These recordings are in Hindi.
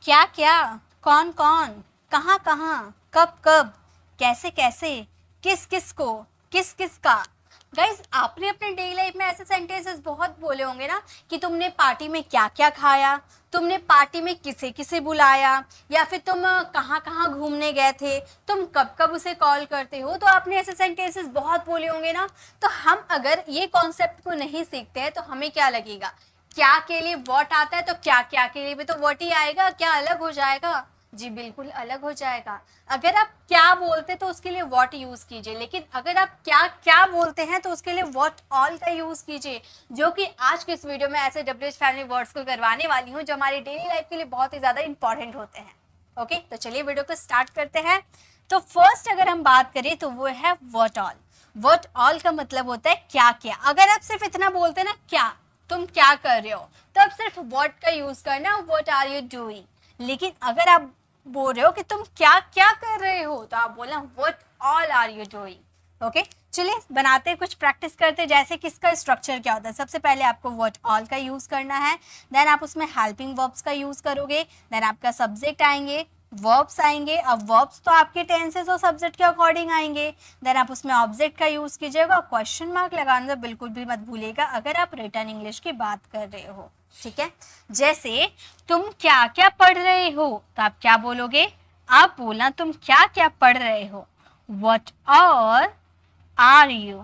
क्या क्या, कौन कौन, कहाँ कहाँ, कब कब, कैसे कैसे, किस किस को, किस किस का। गाइज आपने अपने डेली लाइफ में ऐसे सेंटेंसेस बहुत बोले होंगे ना कि तुमने पार्टी में क्या क्या खाया, तुमने पार्टी में किसे किसे बुलाया, या फिर तुम कहाँ कहाँ घूमने गए थे, तुम कब कब उसे कॉल करते हो। तो आपने ऐसे सेंटेंसेस बहुत बोले होंगे ना। तो हम अगर ये कॉन्सेप्ट को नहीं सीखते हैं तो हमें क्या लगेगा, क्या के लिए वॉट आता है तो क्या क्या के लिए भी तो वॉट ही आएगा, क्या अलग हो जाएगा। जी बिल्कुल अलग हो जाएगा। अगर आप क्या बोलते तो उसके लिए व्हाट यूज कीजिए, लेकिन अगर आप क्या क्या बोलते हैं तो उसके लिए व्हाट ऑल का यूज कीजिए, जो कि आज के इस वीडियो में ऐसे WH फैमिली वर्ड्स को करवाने वाली हूँ जो हमारी डेली लाइफ के लिए बहुत ही ज्यादा इंपॉर्टेंट होते हैं। ओके, तो चलिए वीडियो को स्टार्ट करते हैं। तो फर्स्ट अगर हम बात करें तो वो है व्हाट ऑल। व्हाट ऑल का मतलब होता है क्या क्या। अगर आप सिर्फ इतना बोलते हैं ना, क्या तुम क्या कर रहे हो, तो आप सिर्फ व्हाट का यूज करना, व्हाट आर यू डूइंग। लेकिन अगर आप बोल रहे हो कि तुम क्या क्या कर रहे हो, तो आप बोलना what all are you doing. Okay, चलिए बनाते हैं, कुछ प्रैक्टिस करते हैं। जैसे कि इसका स्ट्रक्चर क्या होता है, सबसे पहले आपको व्हाट ऑल का यूज करना है, देन आप उसमें हेल्पिंग वर्ब्स का यूज करोगे, देन आपका सब्जेक्ट आएंगे, वर्ब्स आएंगे। अब वर्ब्स तो आपके टेंसेस और सब्जेक्ट के अकॉर्डिंग आएंगे। देन आप उसमें ऑब्जेक्ट का यूज कीजिएगा, क्वेश्चन मार्क लगाना बिल्कुल भी मत भूलिएगा अगर आप रिटर्न इंग्लिश की बात कर रहे हो। ठीक है, जैसे तुम क्या क्या पढ़ रहे हो, तो आप क्या बोलोगे, आप बोलना तुम क्या क्या पढ़ रहे हो। What all are you?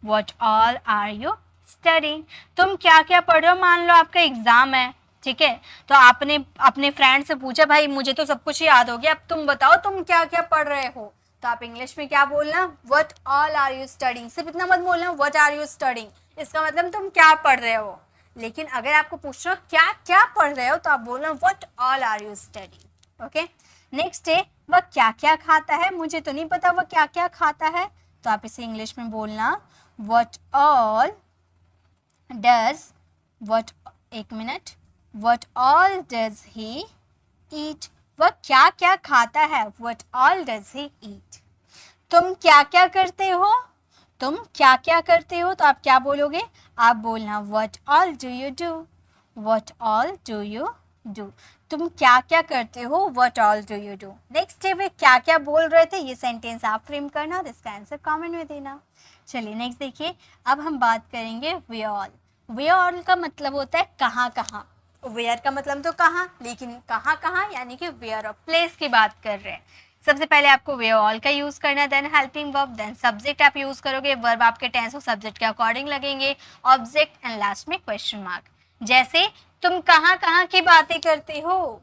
What all are you studying? तुम क्या क्या पढ़ रहे हो। मान लो आपका एग्जाम है, ठीक है, तो आपने अपने फ्रेंड से पूछा, भाई मुझे तो सब कुछ याद हो गया, अब तुम बताओ तुम क्या क्या पढ़ रहे हो। तो आप इंग्लिश में क्या बोलना, What all are you studying। सिर्फ इतना मत बोलना What are you studying, इसका मतलब तुम क्या पढ़ रहे हो। लेकिन अगर आपको पूछना क्या क्या पढ़ रहे हो, तो आप बोलना What all are you studying। Okay, next है वह क्या क्या खाता है। मुझे तो नहीं पता वह क्या क्या खाता है, तो आप इसे इंग्लिश में बोलना What all does, what, एक minute, What all does he eat। वह क्या क्या खाता है, What all does he eat। तुम क्या क्या करते हो, तुम क्या क्या करते हो, तो आप क्या बोलोगे, आप बोलना What all do you do। What all do you do, तुम क्या क्या करते हो, What all do you do। Next है वे क्या क्या बोल रहे थे, ये सेंटेंस आप फ्रेम करना और इसका आंसर कमेंट में देना। चलिए नेक्स्ट देखिए, अब हम बात करेंगे वे ऑल। वे ऑल का मतलब होता है कहाँ कहाँ। वेयर का मतलब तो कहाँ, लेकिन कहाँ कहाँ यानी कि वेयर ऑफ प्लेस की बात कर रहे हैं। सबसे पहले आपको वे ऑल का यूज करना है, then helping verb, then subject आप यूज करोगे, वर्ब आपके टेंस और सब्जेक्ट के अकॉर्डिंग लगेंगे, ऑब्जेक्ट एंड लास्ट में क्वेश्चन मार्क। जैसे तुम कहाँ कहाँ की बातें करते हो,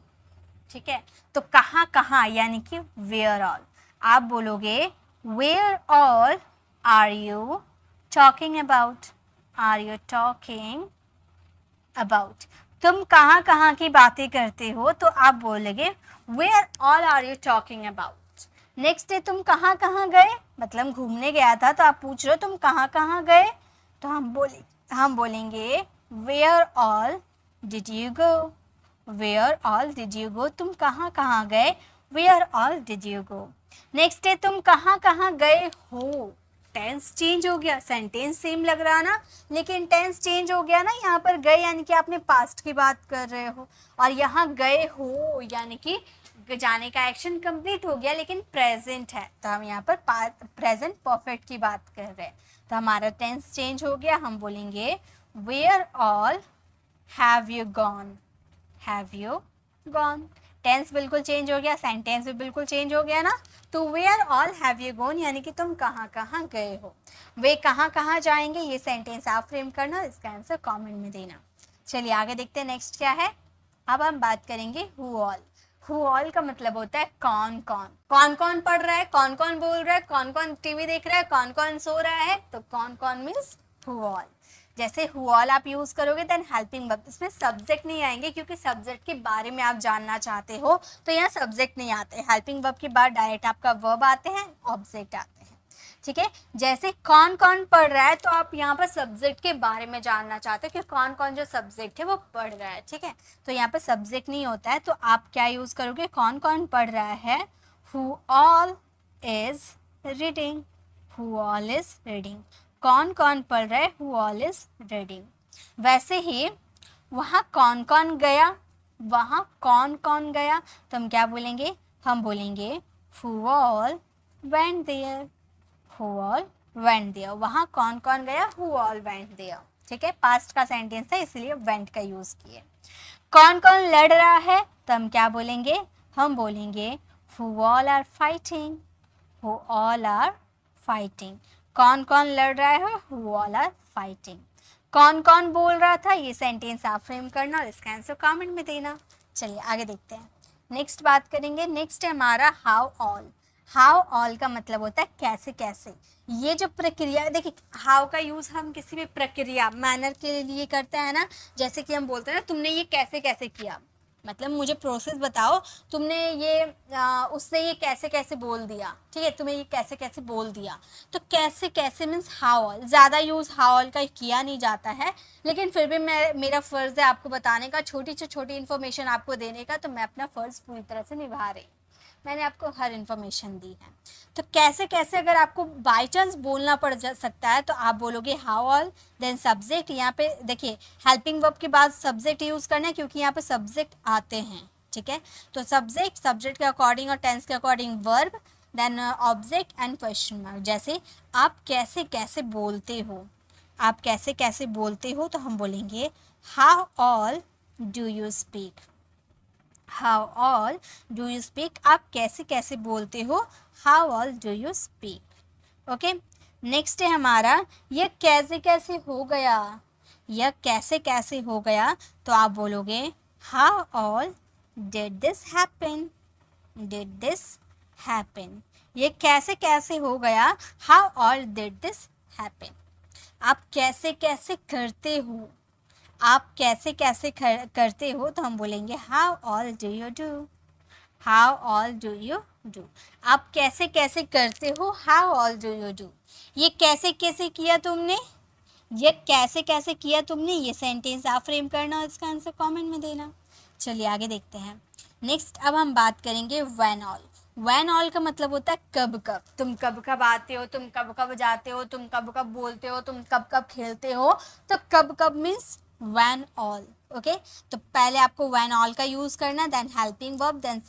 ठीक है, तो कहाँ कहाँ यानी कि वेयर ऑल। आप बोलोगे where all are you talking about, are you talking about. तुम कहाँ कहाँ की बातें करते हो, तो आप बोलोगे where all are you talking about. Next है तुम कहाँ कहाँ गए, मतलब घूमने गया था, तो आप पूछ रहे हो तुम कहाँ कहाँ गए, तो हम बोलेंगे where all did you go. Where all did you go, तुम कहाँ कहाँ गए, where all did you go. Next है तुम कहाँ कहाँ गए हो। टेंस चेंज हो गया, सेंटेंस सेम लग रहा ना, लेकिन टेंस चेंज हो गया ना। यहाँ पर गए यानी कि आपने पास्ट की बात कर रहे हो, और यहाँ गए हो यानी कि जाने का एक्शन कंप्लीट हो गया लेकिन प्रेजेंट है, तो हम यहाँ पर प्रेजेंट परफेक्ट की बात कर रहे हैं। तो हमारा टेंस चेंज हो गया, हम बोलेंगे where all have you gone. Have you gone, tense बिल्कुल चेंज हो गया, सेंटेंस भी बिल्कुल चेंज हो गया ना। तो where all have you gone यानी कि तुम कहाँ कहाँ गए हो। वे कहाँ कहाँ जाएंगे, ये सेंटेंस आप फ्रेम करना, इसका आंसर कमेंट में देना। चलिए आगे देखते हैं नेक्स्ट क्या है। अब हम बात करेंगे हु ऑल। हु ऑल का मतलब होता है कौन कौन। कौन कौन पढ़ रहा है, कौन कौन बोल रहा है, कौन कौन टीवी देख रहा है, कौन कौन सो रहा है, तो कौन कौन मीन्स हु ऑल। जैसे हु ऑल आप यूज करोगे, देन हेल्पिंग वर्ब, इसमें सब्जेक्ट नहीं आएंगे क्योंकि सब्जेक्ट के बारे में आप जानना चाहते हो, तो यहाँ सब्जेक्ट नहीं आते। हेल्पिंग वर्ब के बाद डायरेक्ट आपका वर्ब आते हैं, ऑब्जेक्ट आते हैं। ठीक है, जैसे कौन कौन पढ़ रहा है, तो आप यहाँ पर सब्जेक्ट के बारे में जानना चाहते हो कि कौन कौन जो सब्जेक्ट है वो पढ़ रहा है। ठीक है, तो यहाँ पर सब्जेक्ट नहीं होता है, तो आप क्या यूज करोगे, कौन कौन पढ़ रहा है, who all is reading. Who all is reading, कौन कौन पढ़ रहा है, हु ऑल इज रीडिंग। वैसे ही वहाँ कौन कौन गया, वहाँ कौन कौन गया, तो हम क्या बोलेंगे, हम बोलेंगे who all went there, who all went there, वहाँ कौन कौन गया, who all went there, ठीक है, पास्ट का सेंटेंस है इसलिए went का यूज किए। कौन कौन लड़ रहा है, तो हम क्या बोलेंगे, हम बोलेंगे who all are fighting, who all are fighting, कौन कौन लड़ रहा है, who all are fighting। कौन कौन बोल रहा था, ये सेंटेंस आप फ्रेम करना और इसका आंसर कमेंट में देना। चलिए आगे देखते हैं, नेक्स्ट बात करेंगे। नेक्स्ट है हमारा हाउ ऑल। हाउ ऑल का मतलब होता है कैसे कैसे। ये जो प्रक्रिया, देखिए हाउ का यूज़ हम किसी भी प्रक्रिया मैनर के लिए करते हैं ना, जैसे कि हम बोलते हैं ना तुमने ये कैसे कैसे किया, मतलब मुझे प्रोसेस बताओ, तुमने ये उसने ये कैसे कैसे बोल दिया, ठीक है, तुम्हें ये कैसे कैसे बोल दिया। तो कैसे कैसे मीन्स हाउ ऑल, ज़्यादा यूज़ हाउ ऑल का किया नहीं जाता है, लेकिन फिर भी मेरा फ़र्ज़ है आपको बताने का, छोटी से छोटी इन्फॉर्मेशन आपको देने का, तो मैं अपना फ़र्ज़ पूरी तरह से निभा रही, मैंने आपको हर इन्फॉर्मेशन दी है। तो कैसे कैसे अगर आपको बाय चांस बोलना पड़ सकता है तो आप बोलोगे हाउ ऑल, देन सब्जेक्ट। यहाँ पे देखिए हेल्पिंग वर्ब के बाद सब्जेक्ट यूज़ करना है क्योंकि यहाँ पे सब्जेक्ट आते हैं, ठीक है। तो सब्जेक्ट के अकॉर्डिंग और टेंस के according verb, then object and question mark. जैसे आप कैसे कैसे बोलते हो, आप कैसे कैसे बोलते हो, तो हम बोलेंगे how all do you speak, how all do you speak, आप कैसे कैसे बोलते हो, how all do you speak. Okay, next है हमारा यह कैसे कैसे हो गया, यह कैसे कैसे हो गया, तो आप बोलोगे how all did this happen, did this happen, ये कैसे कैसे हो गया, how all did this happen. आप कैसे कैसे करते हो, आप कैसे कैसे करते हो, तो हम बोलेंगे how all do you do, how all do you do. आप कैसे कैसे करते हो, how all do you do. ये कैसे कैसे किया तुमने, ये कैसे कैसे किया तुमने, ये सेंटेंस आप फ्रेम करना और इसका आंसर कमेंट में देना। चलिए आगे देखते हैं। नेक्स्ट अब हम बात करेंगे व्हेन ऑल। व्हेन ऑल का मतलब होता है कब कब, तुम कब कब आते हो, तुम कब कब जाते हो, तुम कब कब बोलते हो, तुम कब कब खेलते हो। तो कब कब मीन्स व्हेन ऑल। ओके, तो पहले आपको व्हेन ऑल का यूज़ करना, then helping verb, then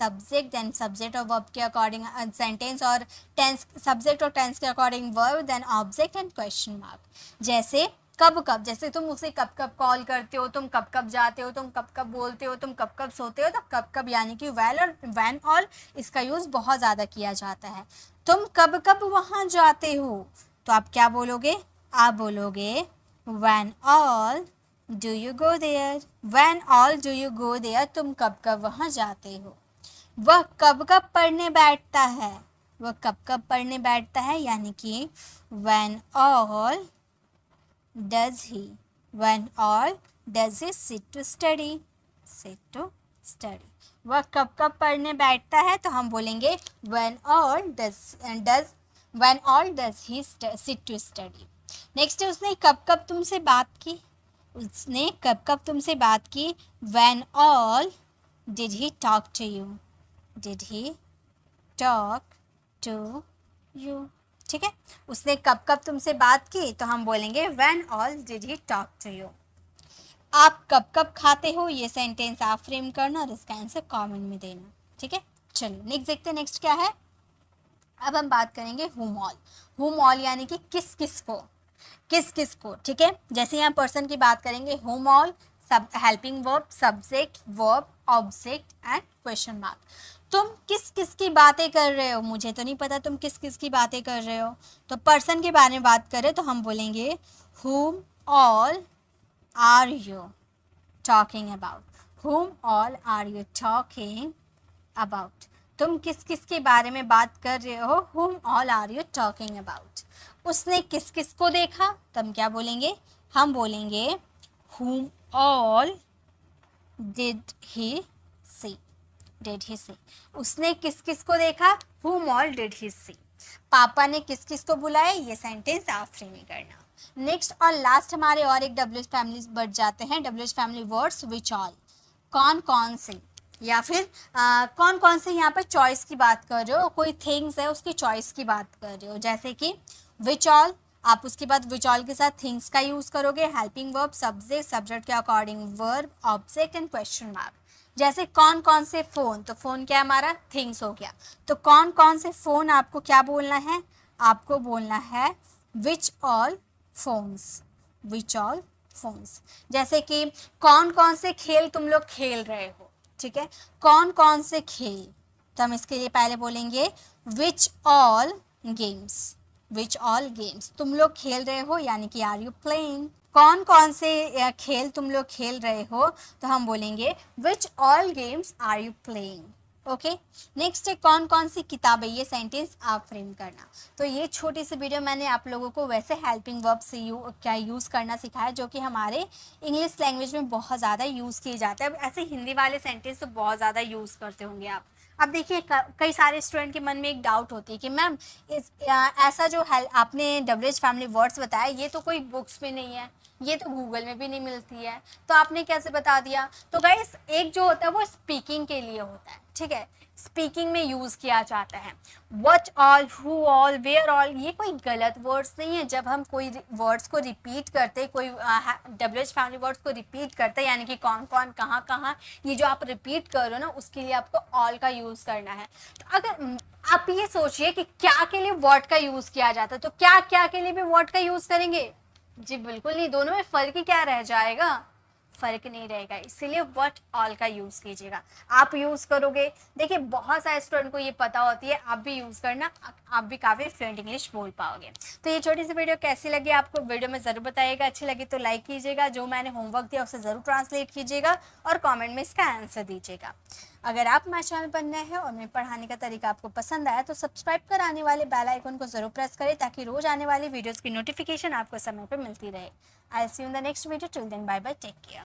subject और वर्ब के अकॉर्डिंग सेंटेंस, और टेंस, सब्जेक्ट और टेंस के according verb, then object and question mark. जैसे कब कब, जैसे तुम उसे कब कब कॉल करते हो, तुम कब कब जाते हो, तुम कब कब बोलते हो, तुम कब कब सोते हो, तो कब कब यानी कि व्हेन ऑल इसका यूज़ बहुत ज़्यादा किया जाता है। तुम कब कब वहाँ जाते हो, तो आप क्या बोलोगे, आप बोलोगे when all do you go there, when all do you go there, तुम कब कब वहाँ जाते हो। वह कब कब पढ़ने बैठता है, वह कब कब पढ़ने बैठता है, यानी कि when all does he, when all does he sit to study, sit to study। वह कब कब पढ़ने बैठता है, तो हम बोलेंगे when all does he sit to study। Next है उसने कब कब तुमसे बात की, उसने कब कब तुमसे बात की, when all did he talk to you, did he talk to you, ठीक है। उसने कब कब तुमसे बात की, तो हम बोलेंगे when all did he talk to you। आप कब कब खाते हो, ये सेंटेंस आप फ्रेम करना और इसका आंसर कमेंट में देना, ठीक है। चलिए नेक्स्ट देखते हैं, नेक्स्ट क्या है। अब हम बात करेंगे whom all। whom all यानी कि किस किस को, किस किस को, ठीक है। जैसे यहाँ पर्सन की बात करेंगे whom all, सब helping verb, subject, verb, object and question mark. तुम किस किस की बातें कर रहे हो, मुझे तो नहीं पता तुम किस किस की बातें कर रहे हो। तो पर्सन के बारे में बात करें तो हम बोलेंगे whom all are you talking about, whom all are you talking about। तुम किस किस के बारे में बात कर रहे हो, whom all are you talking about। उसने किस किस को देखा, तो हम क्या बोलेंगे, हम बोलेंगे whom all did he see, did he see। उसने किस किस को देखा, whom all did he see। पापा ने किस किस को बुलाया, ये सेंटेंस आप फ्रेमिंग करना। नेक्स्ट और लास्ट हमारे और एक WH फैमिली बढ़ जाते हैं, WH family words which all, कौन कौन से, या फिर कौन कौन से यहाँ पर चॉइस की बात कर रहे हो, कोई थिंग्स है उसकी चॉइस की बात कर रहे हो। जैसे कि विच ऑल, आप उसके बाद विच ऑल के साथ थिंग्स का यूज़ करोगे, हेल्पिंग वर्ब, सब्जेक्ट के according verb, object and question mark. जैसे कौन कौन से फ़ोन, तो फ़ोन क्या है हमारा, थिंग्स हो गया। तो कौन कौन से फ़ोन आपको क्या बोलना है, आपको बोलना है which all phones, which all phones. जैसे कि कौन कौन से खेल तुम लोग खेल रहे हो, ठीक है, कौन कौन से खेल, तो हम इसके लिए पहले बोलेंगे which all games, which all games तुम लोग खेल रहे हो, यानी कि आर यू प्लेइंग। कौन कौन से खेल तुम लोग खेल रहे हो, तो हम बोलेंगे which all games are you playing. Okay, next है कौन कौन सी किताबें, ये सेंटेंस आप फ्रेम करना। तो ये छोटी सी वीडियो मैंने आप लोगों को वैसे हेल्पिंग वर्ब से क्या यूज़ करना सिखाया, जो कि हमारे इंग्लिश लैंग्वेज में बहुत ज़्यादा यूज़ किए जाते हैं। अब ऐसे हिंदी वाले सेंटेंस तो बहुत ज़्यादा यूज़ करते होंगे आप। अब देखिए कई सारे स्टूडेंट के मन में एक डाउट होती है कि मैम ऐसा जो आपने WH फैमिली वर्ड्स बताया, ये तो कोई बुक्स में नहीं है, ये तो गूगल में भी नहीं मिलती है, तो आपने कैसे बता दिया। तो गाइस एक जो होता है वो स्पीकिंग के लिए होता है, ठीक है, स्पीकिंग में यूज़ किया जाता है। What all, who all, where all, ये कोई गलत वर्ड्स नहीं है। जब हम कोई वर्ड्स को रिपीट करते, कोई WH फैमिली वर्ड्स को रिपीट करते, यानी कि कौन कौन, कहाँ कहाँ, ये जो आप रिपीट करो ना, उसके लिए आपको ऑल का यूज़ करना है। तो अगर आप ये सोचिए कि क्या के लिए व्हाट का यूज़ किया जाता है, तो क्या क्या के लिए भी व्हाट का यूज़ करेंगे, जी बिल्कुल नहीं, दोनों में फ़र्क ही क्या रह जाएगा, फ़र्क नहीं रहेगा। इसीलिए व्हाट ऑल का यूज़ कीजिएगा, आप यूज़ करोगे। देखिए बहुत सारे स्टूडेंट को ये पता होती है, आप भी यूज़ करना, आप भी काफ़ी फ्लुएंट इंग्लिश बोल पाओगे। तो ये छोटी सी वीडियो कैसी लगी आपको, वीडियो में ज़रूर बताइएगा। अच्छी लगी तो लाइक कीजिएगा, जो मैंने होमवर्क दिया उसे ज़रूर ट्रांसलेट कीजिएगा और कॉमेंट में इसका आंसर दीजिएगा। अगर आप हमारे चैनल पर नए हैं और मेरे पढ़ाने का तरीका आपको पसंद आया तो सब्सक्राइब कर आने वाले बेल आइकन को ज़रूर प्रेस करें, ताकि रोज़ आने वाली वीडियोज़ की नोटिफिकेशन आपको समय पर मिलती रहे। I will see you in the next video, till then bye bye, take care.